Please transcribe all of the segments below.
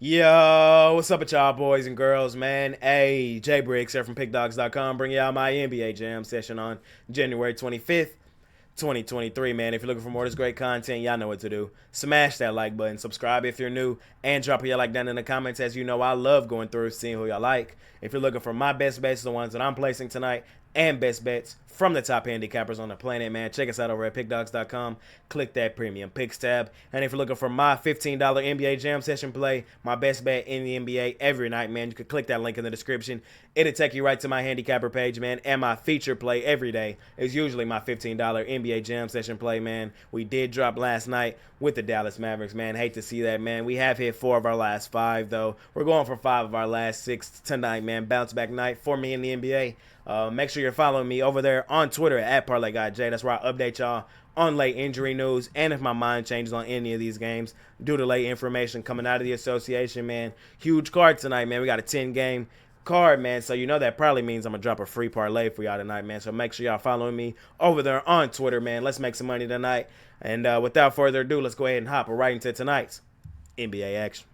Yo, what's up with y'all boys and girls, man? Hey, Jay Briggs here from Pickdawgz.com, bringing y'all my NBA Jam session on January 25th, 2023, man. If you're looking for more of this great content, y'all know what to do. Smash that like button, subscribe if you're new, and drop your like down in the comments. As you know, I love going through, seeing who y'all like. If you're looking for my best bets, the ones that I'm placing tonight, and best bets from the top handicappers on the planet, man, check us out over at pickdawgz.com. Click that premium picks tab. And if you're looking for my $15 NBA jam session play, my best bet in the NBA every night, man, you can click that link in the description. It'll take you right to my handicapper page, man. And my feature play every day is usually my $15 NBA jam session play, man. We did drop last night with the Dallas Mavericks, man. Hate to see that, man. We have hit 4 of our last 5, though. We're going for 5 of our last 6 tonight, man. Bounce back night for me in the NBA. Make sure you're following me over there on Twitter at ParlayGuyJ. That's where I update y'all on late injury news and if my mind changes on any of these games due to late information coming out of the association, man. Huge card tonight, man. We got a 10-game card, man. So you know that probably means I'm going to drop a free parlay for y'all tonight, man. So make sure y'all following me over there on Twitter, man. Let's make some money tonight. And without further ado, let's go ahead and hop right into tonight's NBA action.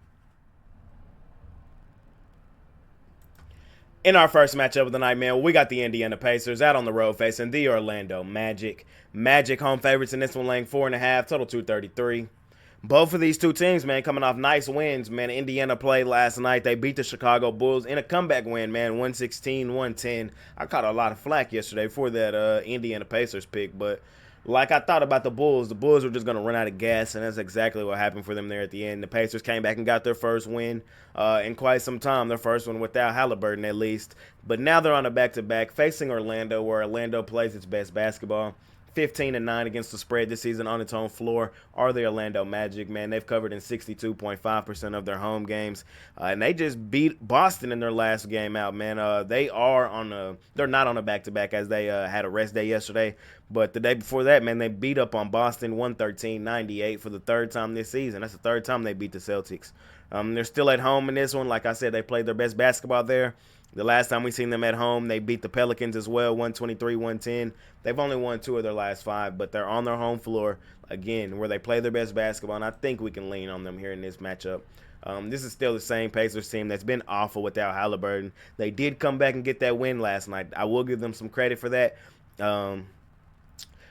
In our first matchup of the night, man, we got the Indiana Pacers out on the road facing the Orlando Magic. Magic home favorites in this one, laying 4.5, total 233. Both of these two teams, man, coming off nice wins, man. Indiana played last night. They beat the Chicago Bulls in a comeback win, man, 116-110. I caught a lot of flack yesterday for that Indiana Pacers pick, but like I thought about the Bulls were just going to run out of gas, and that's exactly what happened for them there at the end. The Pacers came back and got their first win in quite some time, their first one without Halliburton at least. But now they're on a back-to-back facing Orlando, where Orlando plays its best basketball. 15-9 against the spread this season on its own floor are the Orlando Magic, man. They've covered in 62.5% of their home games, and they just beat Boston in their last game out, man. They're not on a back-to-back as they had a rest day yesterday, but the day before that, man, they beat up on Boston 113-98 for the third time this season. That's the third time they beat the Celtics. They're still at home in this one. Like I said, they played their best basketball there. The last time we seen them at home, they beat the Pelicans as well, 123-110. They've only won 2 of their last 5, but they're on their home floor, again, where they play their best basketball, and I think we can lean on them here in this matchup. This is still the same Pacers team that's been awful without Halliburton. They did come back and get that win last night. I will give them some credit for that.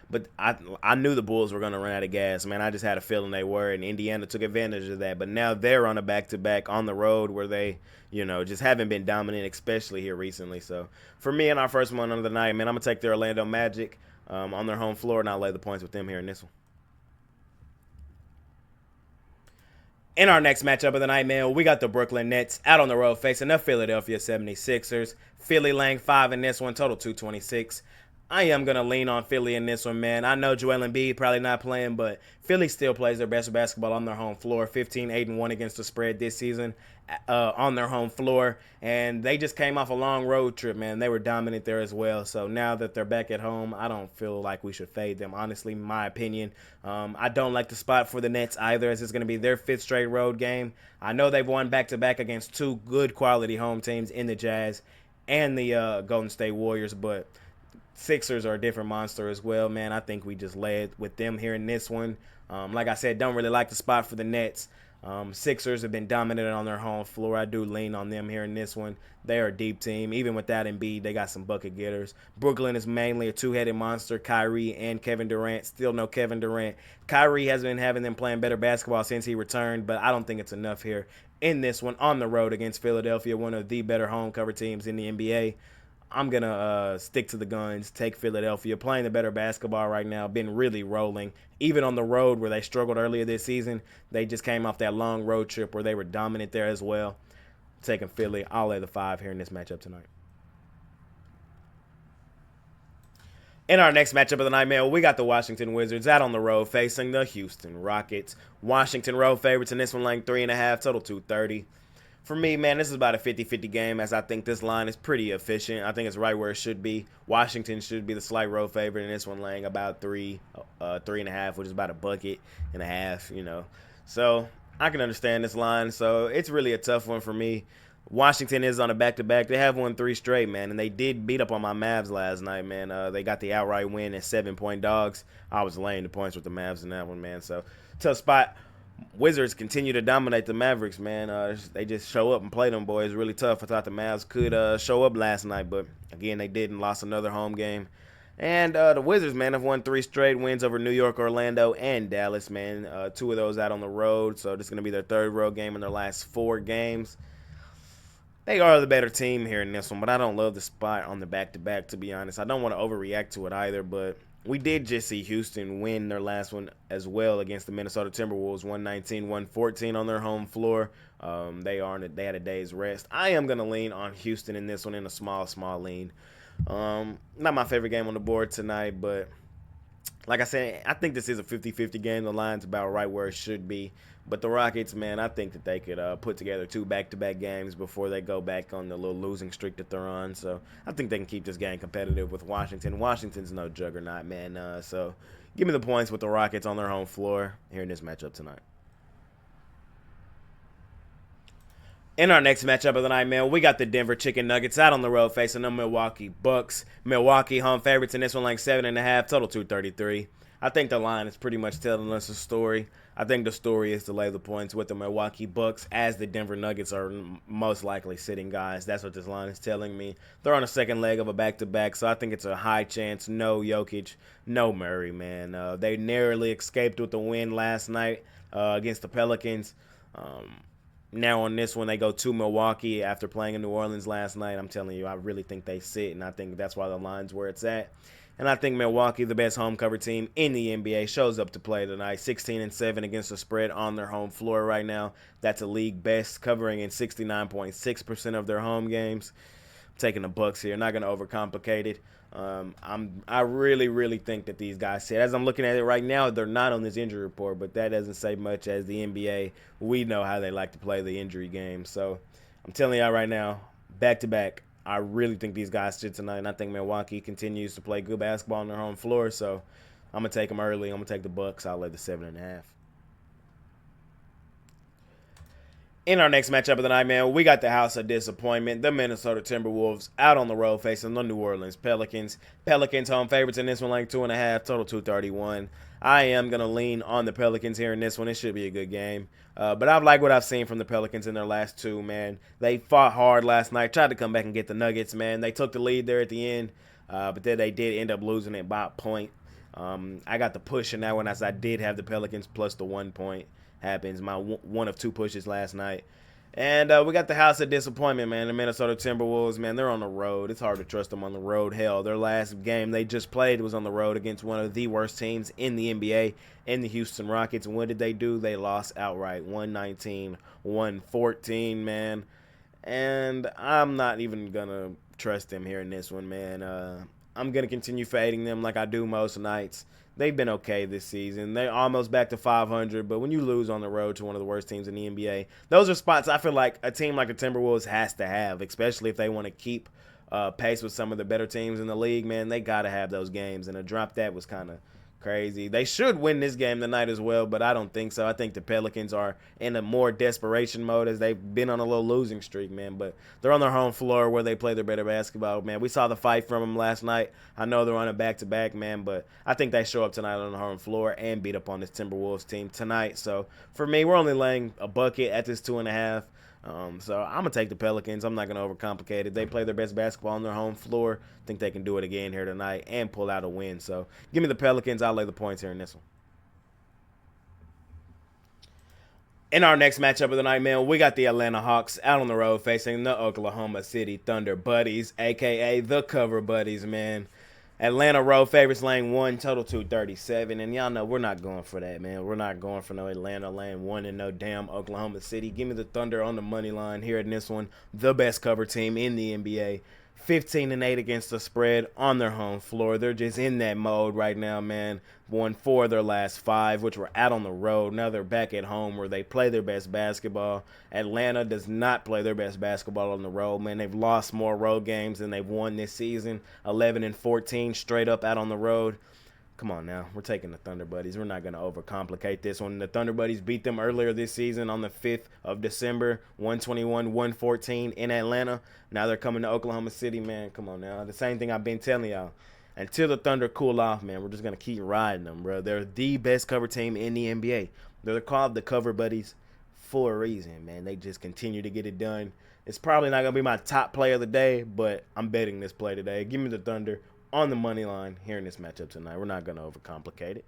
But I knew the Bulls were going to run out of gas, man. I just had a feeling they were, and Indiana took advantage of that. But now they're on a back-to-back on the road where they, just haven't been dominant, especially here recently. So for me in our first one of the night, man, I'm going to take the Orlando Magic on their home floor, and I'll lay the points with them here in this one. In our next matchup of the night, man, we got the Brooklyn Nets out on the road facing the Philadelphia 76ers. Philly laying 5 in this one, total 226. I am going to lean on Philly in this one, man. I know Joel Embiid probably not playing, but Philly still plays their best basketball on their home floor. 15-8-1 against the spread this season on their home floor. And they just came off a long road trip, man. They were dominant there as well. So now that they're back at home, I don't feel like we should fade them, honestly, my opinion. I don't like the spot for the Nets either, as it's going to be their 5th straight road game. I know they've won back-to-back against 2 good quality home teams in the Jazz and the Golden State Warriors, but Sixers are a different monster as well, man. I think we just led with them here in this one. Like I said, don't really like the spot for the Nets. Sixers have been dominant on their home floor. I do lean on them here in this one. They are a deep team. Even without Embiid, they got some bucket getters. Brooklyn is mainly a 2-headed monster. Kyrie and Kevin Durant. Still no Kevin Durant. Kyrie has been having them playing better basketball since he returned, but I don't think it's enough here in this one on the road against Philadelphia, one of the better home cover teams in the NBA. I'm going to stick to the guns, take Philadelphia, playing the better basketball right now, been really rolling. Even on the road where they struggled earlier this season, they just came off that long road trip where they were dominant there as well. Taking Philly, I'll lay the 5 here in this matchup tonight. In our next matchup of the night, man, we got the Washington Wizards out on the road facing the Houston Rockets. Washington road favorites in this one, laying 3.5, total 230. For me, man, this is about a 50-50 game, as I think this line is pretty efficient. I think it's right where it should be. Washington should be the slight road favorite in this one, laying about 3.5, which is about a bucket and a half, So I can understand this line. So it's really a tough one for me. Washington is on a back-to-back. They have won 3 straight, man, and they did beat up on my Mavs last night, man. They got the outright win at 7-point dogs. I was laying the points with the Mavs in that one, man. So tough spot Wizards continue to dominate the Mavericks, man. They just show up and play them boys really tough. I thought the Mavs could show up last night, but again, they didn't. Lost another home game. And the Wizards, man, have won 3 straight wins over New York, Orlando, and Dallas, man. 2 of those out on the road, so this is going to be their 3rd road game in their last 4 games. They are the better team here in this one, but I don't love the spot on the back-to-back, to be honest. I don't want to overreact to it either, but we did just see Houston win their last one as well against the Minnesota Timberwolves, 119-114 on their home floor. They had a day's rest. I am going to lean on Houston in this one in a small lean. Not my favorite game on the board tonight, but like I said, I think this is a 50-50 game. The line's about right where it should be. But the Rockets, man, I think that they could put together 2 back-to-back games before they go back on the little losing streak that they're on. So I think they can keep this game competitive with Washington. Washington's no juggernaut, man. So give me the points with the Rockets on their home floor here in this matchup tonight. In our next matchup of the night, man, we got the Denver Chicken Nuggets out on the road facing the Milwaukee Bucks. Milwaukee home favorites in this one, like 7.5, total 233. I think the line is pretty much telling us a story. I think the story is to lay the points with the Milwaukee Bucks, as the Denver Nuggets are most likely sitting guys. That's what this line is telling me. They're on a second leg of a back-to-back, so I think it's a high chance. No Jokic, no Murray, man. They narrowly escaped with the win last night against the Pelicans. Now on this one, they go to Milwaukee after playing in New Orleans last night. I'm telling you, I really think they sit, and I think that's why the line's where it's at. And I think Milwaukee, the best home cover team in the NBA, shows up to play tonight. 16-7 against the spread on their home floor right now. That's a league best, covering in 69.6% of their home games. I'm taking the Bucks here. Not going to overcomplicate it. I really think that these guys sit. As I'm looking at it right now, they're not on this injury report, but that doesn't say much, as the NBA, we know how they like to play the injury game. So I'm telling y'all right now, back-to-back, I really think these guys sit tonight, and I think Milwaukee continues to play good basketball on their home floor. So I'm going to take them early. I'm going to take the Bucks. I'll lay the 7.5. In our next matchup of the night, man, we got the house of disappointment, the Minnesota Timberwolves, out on the road facing the New Orleans Pelicans. Pelicans home favorites in this one, like 2.5, total 231. I am going to lean on the Pelicans here in this one. It should be a good game. But I like what I've seen from the Pelicans in their last 2, man. They fought hard last night, tried to come back and get the Nuggets, man. They took the lead there at the end, but then they did end up losing it by a point. I got the push in that one, as I did have the Pelicans plus the 1 point. Happens, my one of 2 pushes last night. And we got the house of disappointment, man. The Minnesota Timberwolves, man, they're on the road. It's hard to trust them on the road. Hell, their last game they just played was on the road against one of the worst teams in the NBA, in the Houston Rockets. And what did they do? They lost outright, 119-114, man. And I'm not even going to trust them here in this one, man. I'm going to continue fading them like I do most nights. They've been okay this season. They're almost back to 500, but when you lose on the road to one of the worst teams in the NBA, those are spots I feel like a team like the Timberwolves has to have, especially if they want to keep pace with some of the better teams in the league, man. They got to have those games, and to drop that was kind of crazy. They should win this game tonight as well, but I don't think so. I think the Pelicans are in a more desperation mode, as they've been on a little losing streak, man. But they're on their home floor where they play their better basketball, man. We saw the fight from them last night. I know they're on a back-to-back, man, but I think they show up tonight on the home floor and beat up on this Timberwolves team tonight. So for me, we're only laying a bucket at this 2.5. So I'm going to take the Pelicans. I'm not going to overcomplicate it. They play their best basketball on their home floor. I think they can do it again here tonight and pull out a win. So give me the Pelicans. I'll lay the points here in this one. In our next matchup of the night, man, we got the Atlanta Hawks out on the road facing the Oklahoma City Thunder Buddies, a.k.a. the Cover Buddies, man. Atlanta road favorites laying 1, total 237. And y'all know we're not going for that, man. We're not going for no Atlanta laying 1 and no damn Oklahoma City. Give me the Thunder on the money line here in this one. The best cover team in the NBA. 15-8 against the spread on their home floor. They're just in that mode right now, man. Won 4 of their last 5, which were out on the road. Now they're back at home where they play their best basketball. Atlanta does not play their best basketball on the road, man. They've lost more road games than they've won this season. 11-14 straight up out on the road. Come on now. We're taking the Thunder Buddies. We're not going to overcomplicate this one. The Thunder Buddies beat them earlier this season on the 5th of December, 121-114 in Atlanta. Now they're coming to Oklahoma City, man. Come on now. The same thing I've been telling y'all. Until the Thunder cool off, man, we're just going to keep riding them, bro. They're the best cover team in the NBA. They're called the cover buddies for a reason, man. They just continue to get it done. It's probably not going to be my top play of the day, but I'm betting this play today. Give me the Thunder on the money line here in this matchup tonight. We're not going to overcomplicate it.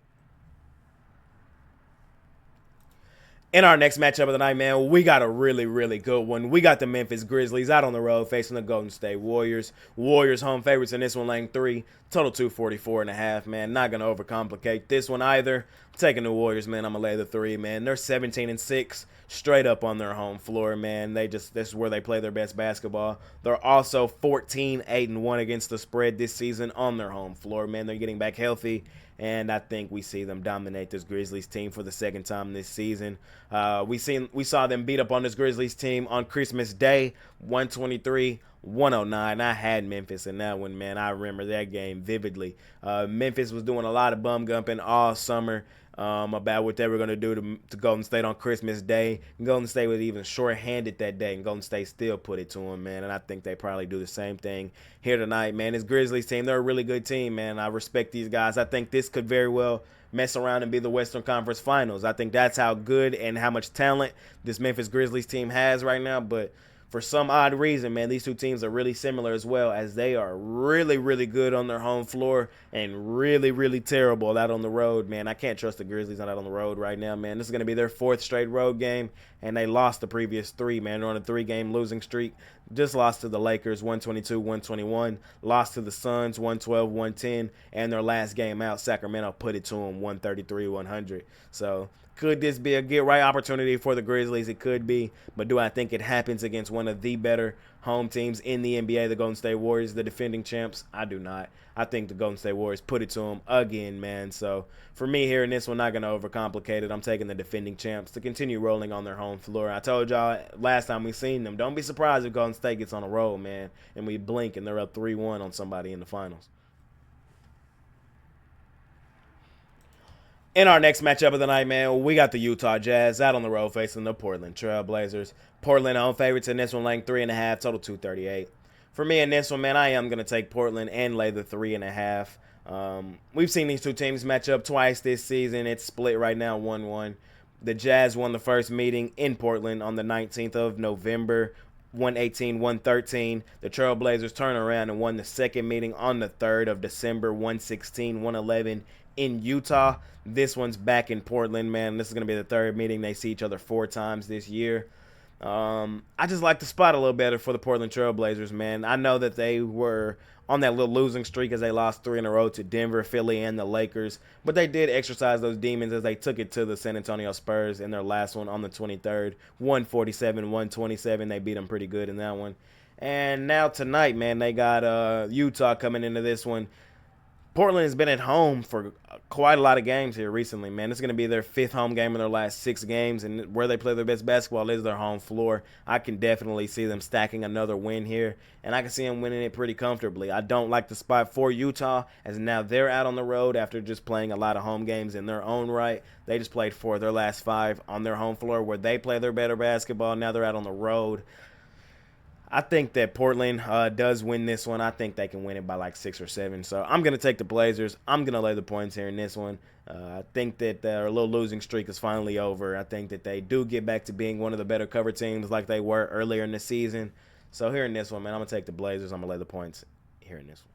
In our next matchup of the night, man, we got a really, really good one. We got the Memphis Grizzlies out on the road facing the Golden State Warriors. Warriors home favorites in this one, laying 3. Total 244.5, man. Not going to overcomplicate this one either. I'm taking the Warriors, man. I'm going to lay the 3, man. They're 17-6 straight up on their home floor, man. This is where they play their best basketball. They're also 14-8-1 against the spread this season on their home floor, man. They're getting back healthy. And I think we see them dominate this Grizzlies team for the second time this season. We saw them beat up on this Grizzlies team on Christmas Day, 123-109. I had Memphis in that one, man. I remember that game vividly. Memphis was doing a lot of bum gumping all summer about what they were going to do to Golden State on Christmas Day. Golden State was even short-handed that day, and Golden State still put it to them, man. And I think they probably do the same thing here tonight, man. This Grizzlies team, they're a really good team, man. I respect these guys. I think this could very well mess around and be the Western Conference Finals. I think that's how good and how much talent this Memphis Grizzlies team has right now, but for some odd reason, man, these two teams are really similar as well, as they are really, really good on their home floor and really, really terrible out on the road, man. I can't trust the Grizzlies out on the road right now, man. This is going to be their 4th straight road game, and they lost the previous 3, man. They're on a 3-game losing streak. Just lost to the Lakers, 122-121. Lost to the Suns, 112-110. And their last game out, Sacramento put it to them, 133-100. So could this be a get-right opportunity for the Grizzlies? It could be. But do I think it happens against one of the better home teams in the NBA, the Golden State Warriors, the defending champs? I do not. I think the Golden State Warriors put it to them again, man. So for me here in this one, not going to overcomplicate it. I'm taking the defending champs to continue rolling on their home floor. I told y'all last time we seen them, don't be surprised if Golden State gets on a roll, man, and we blink and they're up 3-1 on somebody in the finals. In our next matchup of the night, man, we got the Utah Jazz out on the road facing the Portland Trail Blazers. Portland home favorites in this one, laying 3.5, total 238. For me in this one, man, I am going to take Portland and lay the 3.5. We've seen these two teams match up twice this season. It's split right now, 1-1. The Jazz won the first meeting in Portland on the 19th of November, 118-113. The Trailblazers turned around and won the second meeting on the 3rd of December, 116-111 in Utah. This one's back in Portland, man. This is going to be the 3rd meeting. They see each other 4 times this year. I just like the spot a little better for the Portland Trailblazers, man. I know that they were on that little losing streak as they lost 3 in a row to Denver, Philly, and the Lakers. But they did exercise those demons as they took it to the San Antonio Spurs in their last one on the 23rd. 147-127. They beat them pretty good in that one. And now tonight, man, they got Utah coming into this one. Portland has been at home for quite a lot of games here recently, man. It's going to be their 5th home game in their last 6 games, and where they play their best basketball is their home floor. I can definitely see them stacking another win here, and I can see them winning it pretty comfortably. I don't like the spot for Utah, as now they're out on the road after just playing a lot of home games in their own right. They just played 4 of their last 5 on their home floor where they play their better basketball. Now they're out on the road. I think that Portland does win this one. I think they can win it by like 6 or 7. So I'm going to take the Blazers. I'm going to lay the points here in this one. I think that their little losing streak is finally over. I think that they do get back to being one of the better cover teams like they were earlier in the season. So here in this one, man, I'm going to take the Blazers. I'm going to lay the points here in this one.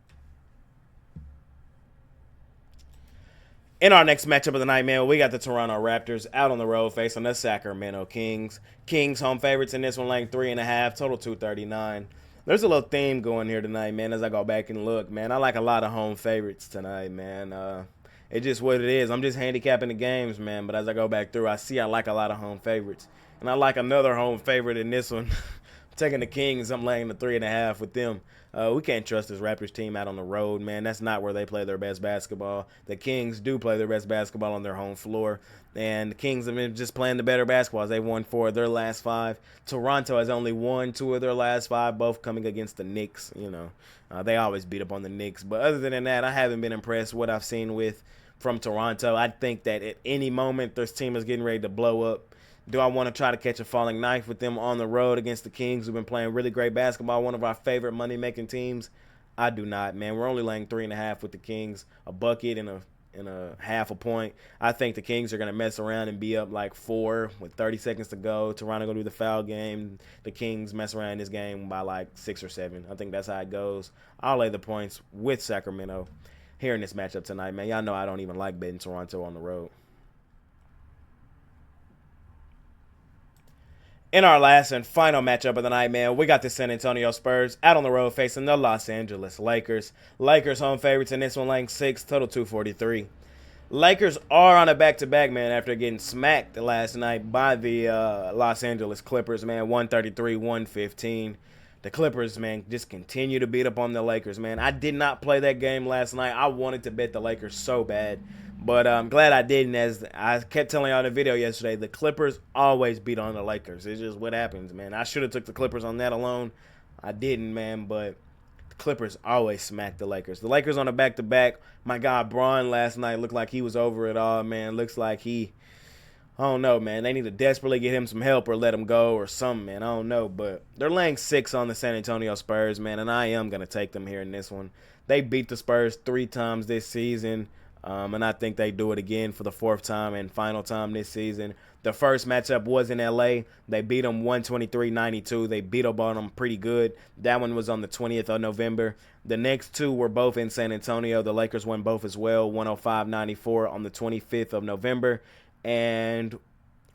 In our next matchup of the night, man, we got the Toronto Raptors out on the road facing the Sacramento Kings. Kings home favorites in this one, laying 3.5, total 239. There's a little theme going here tonight, man, as I go back and look, man. I like a lot of home favorites tonight, man. It's just what it is. I'm just handicapping the games, man, but as I go back through, I like a lot of home favorites. And I like another home favorite in this one. I'm taking the Kings. I'm laying the 3.5 with them. We can't trust this Raptors team out on the road, man. That's not where they play their best basketball. The Kings do play their best basketball on their home floor, and the Kings have been just playing the better basketball. They've won 4 of their last 5. Toronto has only won 2 of their last 5, both coming against the Knicks. They always beat up on the Knicks. But other than that, I haven't been impressed with what I've seen from Toronto. I think that at any moment this team is getting ready to blow up. Do I want to try to catch a falling knife with them on the road against the Kings, who've been playing really great basketball, one of our favorite money-making teams? I do not, man. We're only laying 3.5 with the Kings, a bucket and a and a half a point. I think the Kings are going to mess around and be up like 4 with 30 seconds to go. Toronto going to do the foul game. The Kings mess around this game by like 6 or 7. I think that's how it goes. I'll lay the points with Sacramento here in this matchup tonight, man. Y'all know I don't even like betting Toronto on the road. In our last and final matchup of the night, man, we got the San Antonio Spurs out on the road facing the Los Angeles Lakers. Lakers home favorites in this one, laying 6, total 243. Lakers are on a back-to-back, man, after getting smacked last night by the Los Angeles Clippers, man, 133-115. The Clippers, man, just continue to beat up on the Lakers, man. I did not play that game last night. I wanted to bet the Lakers so bad. But I'm glad I didn't. As I kept telling y'all in the video yesterday, the Clippers always beat on the Lakers. It's just what happens, man. I should have took the Clippers on that alone. I didn't, man, but the Clippers always smack the Lakers. The Lakers on a back-to-back. My guy Braun last night looked like he was over it all, man. Looks like I don't know, man. They need to desperately get him some help or let him go or something, man. I don't know, but they're laying 6 on the San Antonio Spurs, man, and I am going to take them here in this one. They beat the Spurs 3 times this season. And I think they do it again for the 4th time and final time this season. The first matchup was in L.A. They beat them 123-92. They beat up on them pretty good. That one was on the 20th of November. The next 2 were both in San Antonio. The Lakers won both as well, 105-94 on the 25th of November and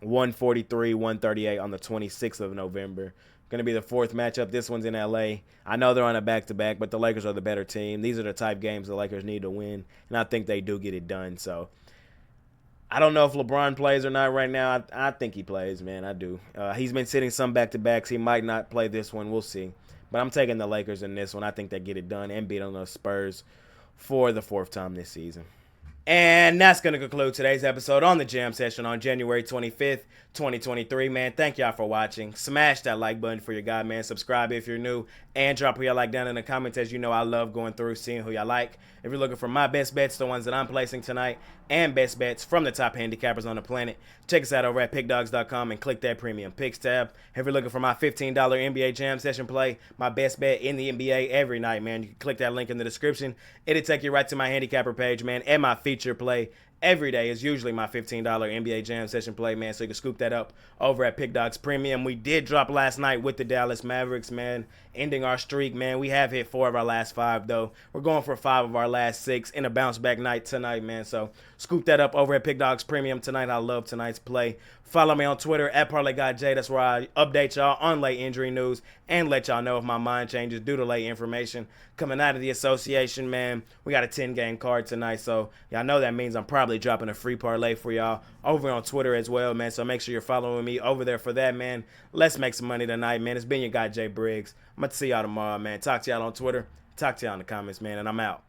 143-138 on the 26th of November. Going to be the 4th matchup. This one's in L.A. I know they're on a back-to-back, but the Lakers are the better team. These are the type games the Lakers need to win, and I think they do get it done. So I don't know if LeBron plays or not right now. I think he plays, man. I do. He's been sitting some back-to-backs. He might not play this one. We'll see. But I'm taking the Lakers in this one. I think they get it done and beat on the Spurs for the 4th time this season. And that's going to conclude today's episode on the Jam Session on January 25th, 2023, man. Thank y'all for watching. Smash that like button for your guy, man. Subscribe if you're new. And drop who y'all like down in the comments. As you know, I love going through, seeing who y'all like. If you're looking for my best bets, the ones that I'm placing tonight, and best bets from the top handicappers on the planet, check us out over at pickdawgz.com and click that premium picks tab. If you're looking for my $15 NBA Jam Session play, my best bet in the NBA every night, man, you can click that link in the description. It'll take you right to my handicapper page, man, and my feature play. Every day is usually my $15 NBA Jam Session play, man, so you can scoop that up over at Pickdawgz Premium. We did drop last night with the Dallas Mavericks, man, ending our streak, man. We have hit 4 of our last 5, though. We're going for 5 of our last 6 in a bounce-back night tonight, man, so scoop that up over at Pickdawgz Premium tonight. I love tonight's play. Follow me on Twitter at ParlayGuyJ. That's where I update y'all on late injury news and let y'all know if my mind changes due to late information coming out of the association, man. We got a 10-game card tonight, so y'all know that means I'm probably dropping a free parlay for y'all over on Twitter as well, man. So make sure you're following me over there for that, man. Let's make some money tonight, man. It's been your guy, Jay Briggs. I'm going to see y'all tomorrow, man. Talk to y'all on Twitter. Talk to y'all in the comments, man, and I'm out.